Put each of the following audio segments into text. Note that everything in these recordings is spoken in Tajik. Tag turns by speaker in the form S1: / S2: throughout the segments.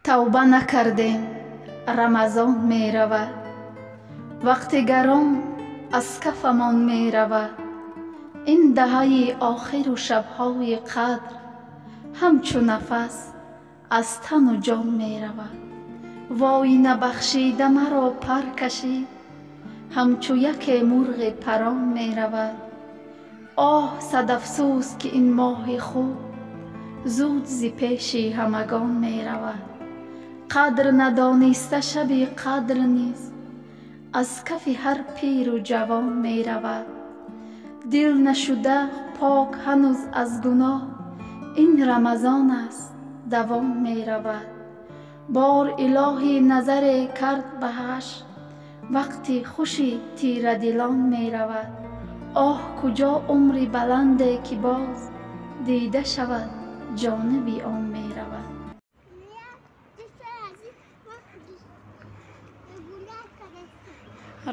S1: тавба накардем, рамазон меравад. вақти гаром аз кафамон меравад. ин даҳаи охиру шабҳои қадр ҳамчун нафас аз тану ҷон меравад. вой набахшида маро пар кашид, ҳамчун яке мурғи парон меравад. оҳ садафсӯз ки ин моҳи хуб зуд зи пеши ҳамагон меравад. қадр надониста шаби қадр низ аз кафи ҳар пиру ҷавон меравад. дил нашуда пок ҳанӯз аз гуноҳ ин рамазон аст давом меравад. бор илоҳӣ назаре кард ба ҳашр, вақти хуши тирадилон меравад. оҳ куҷо умри баланде ки боз дида шавад ҷониби он меравад.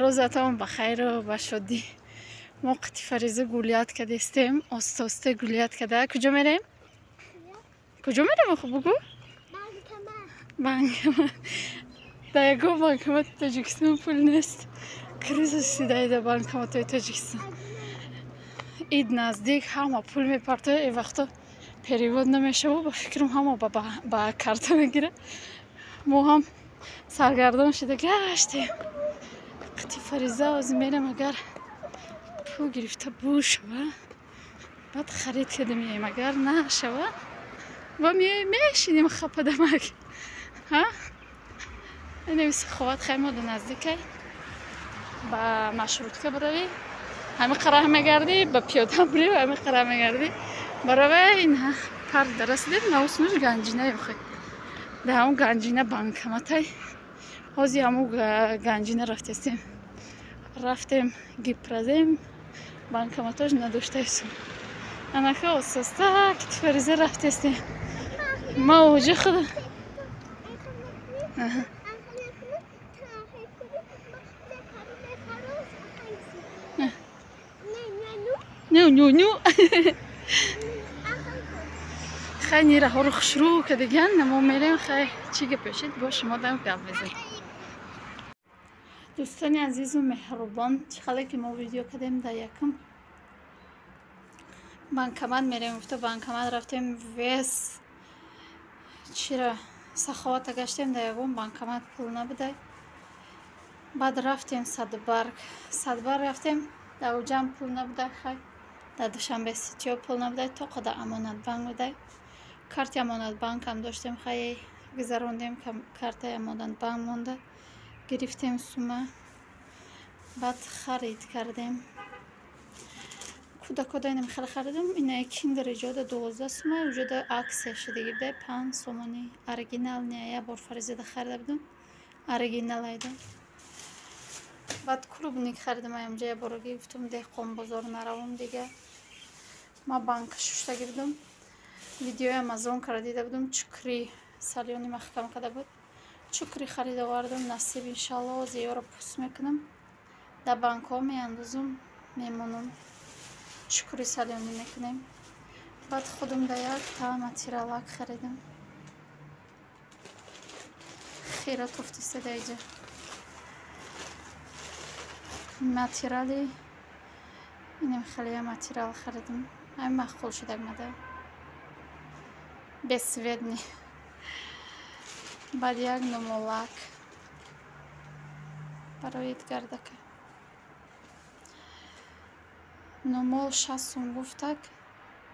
S1: рӯзатон бахайру ба шодӣ. мо қати фариза гулият кардестем, оста гулият карда. куҷо мерем? куҷо мерем охо бугу? банкомат. да ягон банкомати Тоҷикистон пул нест. криза сидаида банкоматои Тоҷикистон. ид наздик, ҳама пул мепартояд. ин вақто перевод намешава, ба фикрам ҳама ба карта мегира. мо ҳам саргардон шуда гаштем. қати фариза ози мерам агар пул гирифта бу шава, баъд харид карда меем, агар нашава ва мешинем хападамак. инем саховат хаймода наздикай ба маршрутка баравӣ, ҳами қара мегардӣ, ба пиёда бурӣ, ҳами қара мегардӣ баравӣ. ин пар дарасидем наусмуш ганҷина ёхе. да ҳамун ганҷина банкоматай. ҳози ҳамун ганҷина рафтестем. рафтем гипразем банкоматош надоштаисум. анака ососта кити фариза рафтестем. ма оҷа худа. ню хай нираҳоро хушрӯ кардиган. мо мерем. хай чӣ гапешид бо шумо дам гап бизанем. дӯстони азизу меҳрубон, чӣ хеле ки мо видео кардем дар якум банкомат мерем. гуфта банкомат рафтем вес чира саховата гаштем, дар ягон банкомат пул набудай. баъд рафтем садбарг рафтем, дар уҷам пул набудай. хай дар душанбе ситиё пул набудай, то қадар амонатбанк будай. карти амонатбанкам доштем, хай гузарондем, картаи амонатбанк монда. гирифтем сума, баъд харид кардем. кӯдакода инам хеле харидам. инаи киндер иҷода 12 сума, иҷода аксия шудагӣ будай 5 сомонӣ. оригинал не, я бор фаризада харида будам, оригинал айда. баъд клубник харидам. аямҷа я бороги гуфтам деҳқон бозор наравам дига. ма банка шуштагӣ будам. видеои амазон карда дида будам. чукри салёни маҳкам карда буд. чукри харид овардам. насиб иншалло зиёро пӯст мекунам, дар банкҳо меандозам, мемонам, чукри салёнӣ мекунем. баъд худам дар як та материалак харидам. хира тофтиста иҷа материали инем хелея материал харидам. ҳами махқул шудак мада бесведни. баъд як номолак барои гардака. номол 60 сум гуфтак,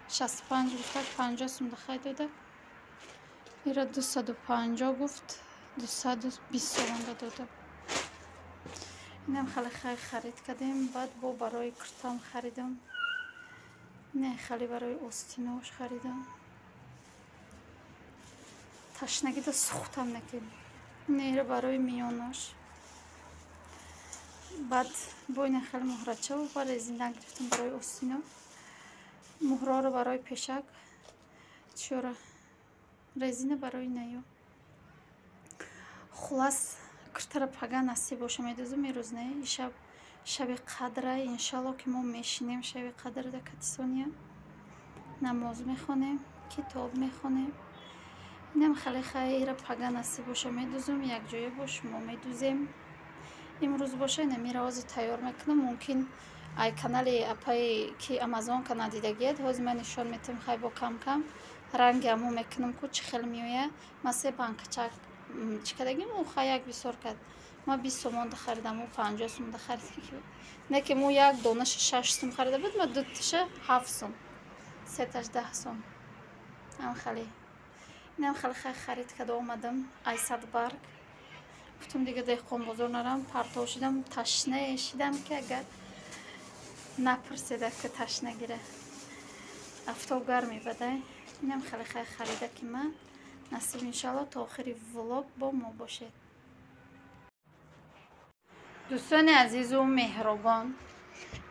S1: 65 гуфтак, 50 сум дахай дода. ира 250 гуфт, 220 сомонда дода. инам хеле хай харид кардем. баъд бо барои куртам харидам. не хеле барои остинош харидам. ташнагида сухтам накем. нера барои миёнош. баъд бо ина хеле муҳрача ва резина гирифтам барои остино. муҳроро барои пешак, чора резина барои наё. хулас куртара пага насиб боша медозам. имрӯз не, шаб шаби қадра. иншалло ки мо мешинем шаби қадр да катисония. намоз мехонем, китоб мехонем. اینم خیلی خیلی پگه نصیب باشه میدوزم یک جایی باش ما میدوزیم امروز باشه نمیروازی تیار میکنم ممکن ای کانالی اپای که امازون کانال دیدگید هاز من نشان میتم خیلی با کم کم رنگ همو میکنم که چه خیلی میویه مثل بانکچک چیکارگیم او خیلی یک بسیار کرد ما 20 سوم خریدم و 50 سوم خریدم نه که مو یک دونش 6 سوم خریده بود ما دو تاش 7 سوم سه تاش 10 سوم هم خیلی اینم خیلی خرید کرده اومدم ایساد برگ گفتم دیگه دهقان بازار نرم پرتو شدم تشنه شدم که اگر نپرسیده که تشنه گیره افتو گرمی بده اینم خیلی خریده که من نصیب انشالله تا آخری ولوگ با ما باشید دوستان عزیز و مهربان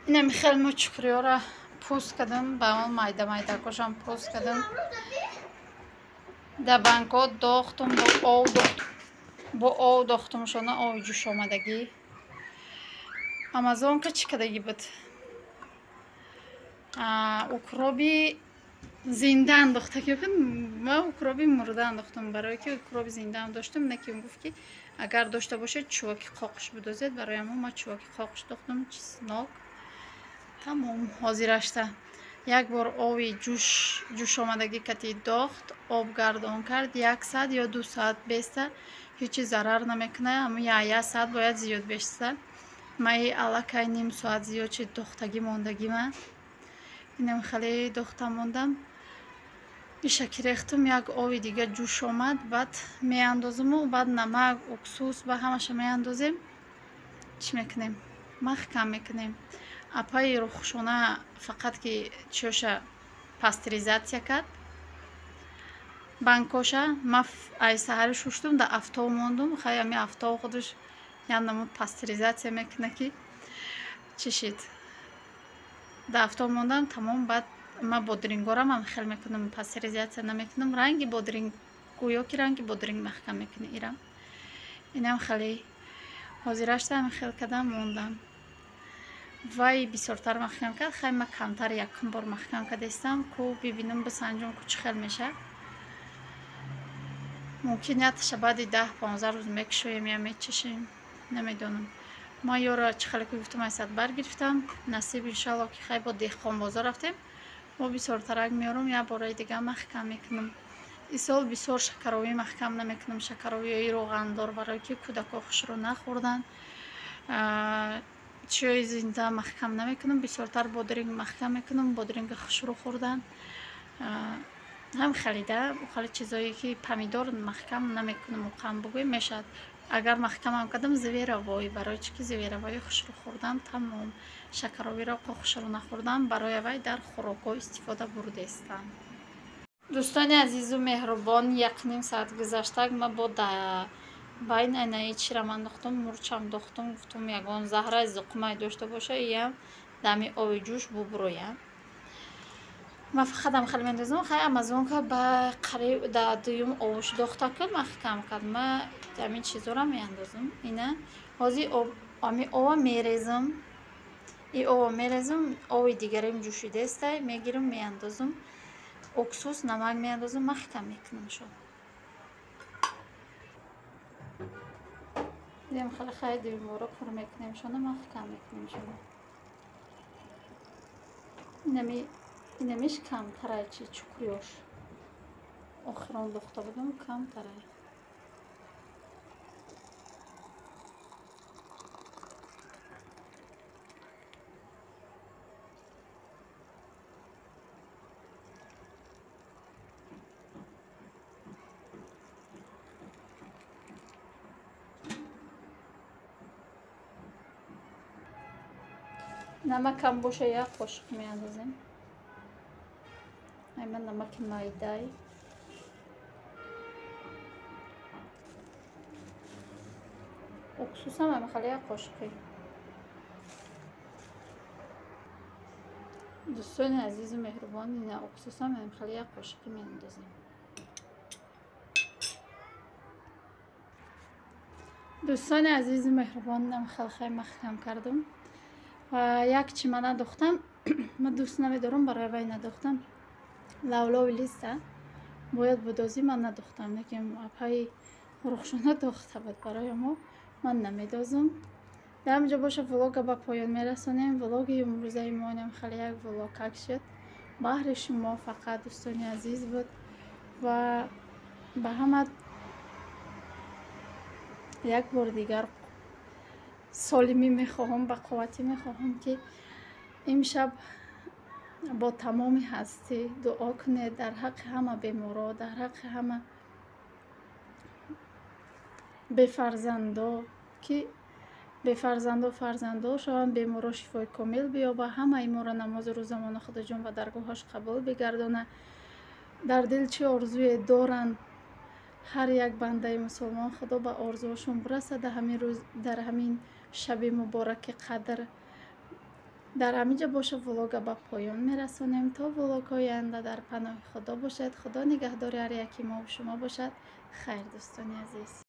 S1: اینم خیلی مچکری را پوست کردم با اون مایده مایده کشم پوست کردم در بانکو داختم با آو داختم شونه آو جوش آمدگی امازون که چی کدگی بود اوکروبی زنده انداخته که ما اوکروبی مرده انداختم برای که اوکروبی زنده انداشتم نکیم گفت که اگر داشته باشه چوکی قاقش بدوزید برای ما چوکی قاقش داختم چیزناک تمام حاضرشته یک بار آوی جوش آمدگی کتی داخت آب گردان کرد 1 ساعت یا 2 ساعت بیسته هیچی ضرر نمیکنه اما یا 1 ساعت باید زیاد بیسته مای علاقه نیم ساعت زیاد چی دختگی موندگی من اینم خیلی دختم موندم بیشکی ریختم یک آوی دیگه جوش آمد بعد میاندازم و بعد نمک اکسوس با همش میاندازیم چی میکنیم محکم میکنیم اپای رخشونه فقط که چوشه پاستریزاتیا کرد بانکوشه ما ای سحر شوشتم در افتاو موندم خیلی می افتاو خودش یعنی نمود پاستریزاتیا میکنه که چشید در افتاو موندم تمام بعد ما بودرینگو هم خیلی میکنم پاستریزاتیا نمیکنم رنگی بودرینگ گویا که رنگی بودرینگ محکم میکنه ایرم اینم خیلی حاضرش هم خیلی کدام موندم وای بسیارتر محکم کرد خیلی من کمتر یکم بار محکم کردستم که ببینم بسنجم که چه خیلی میشه ممکنیتش بعد 10-15 روز میکشویم یا میچشیم نمیدونم ما یورا چه خیلی که گفتم ایساد برگرفتم نصیب انشالله که خیلی با دهقان بازار رفتیم ما بسیارترک میارم یا برای دیگه محکم میکنم این سال بسیار شکروی محکم نمیکنم شکروی روغندار برای که کودکا خوش رو نخوردن چیزی زنده محکم نمیکنم بسیارتر بودرینگ محکم میکنم بودرینگ خوش رو خوردن هم خلیده خیلی چیزایی که پمیدار محکم نمیکنم مقام بگویم میشد اگر محکم هم کردم زویروایی برای چی که زویروایی خوش رو خوردم تمام شکروی را خوش رو نخوردم برای وای در خوراک‌ها استفاده برده استم دوستان عزیز و مهربان 1.5 ساعت گذشته ما با بین اینایی چی را من داختم مرچم داختم گفتم یگان زهره زقمه داشته باشه یا دمی آب جوش ببرویم ما فقط هم خیلی میندازم خیلی امازون که با قریب در دویم آبش داخته کرد محکم کرد ما همین چیزا را میاندازم اینه حاضی آمی آب میریزم این آب میریزم آب دیگریم جوشیده است میگیرم میاندازم اکسوس نمک میاندازم محکم میکنم شو دیدیم خیلی دیویم رو پر میکنیم شونه محکم میکنیم شونه اینمیش کم تره چی چکریوش آخران دخته بودم کم تره نمک کم باشه یا قاشق میاندازیم من نمک مایده اکسوس هم خیلی قاشقی دوستان عزیز و مهربان این اکسوس هم خیلی قاشقی میاندازیم دوستان عزیز و مهربان هم خیلی محکم کردم و یک چمنه دختم من دوست نمیدارم برای وای نداختم لولو لیسته бояд будозӣ ман надохтам, лекин апай рухшона дохта буд барои мо. Ман намедозам. Дар ҳамин ҷо боша влога ба поён мерасонем. Влоги имрӯзаи монам хеле як влогак шуд. баҳри шумо фақат дӯстони азиз буд ва ба ҳама як бор дигар солимӣ мехоҳам, бақувватӣ мехоҳам ки имшаб бо тамоми ҳастӣ дуо кунед дар ҳаққи ҳама беморо, дар ҳаққи ҳама бефарзандо, ки бефарзандо фарзандо шаванд, беморо шифои комил биёба, ҳамаи моро намози рӯзамона худоҷон ба даргоҳаш қабул бигардона. дар дил чӣ орзуе доранд ҳар як бандаи мусулмон, худо ба орзуҳошон бирасад. дар ҳамин шаби мубораки қадр дар ҳамин ҷо боша влога ба поён мерасонем. то влогҳои оянда дар паноҳи худо бошед. худо нигаҳдори ҳар яки мо шумо бошад. хайр дӯстони азиз.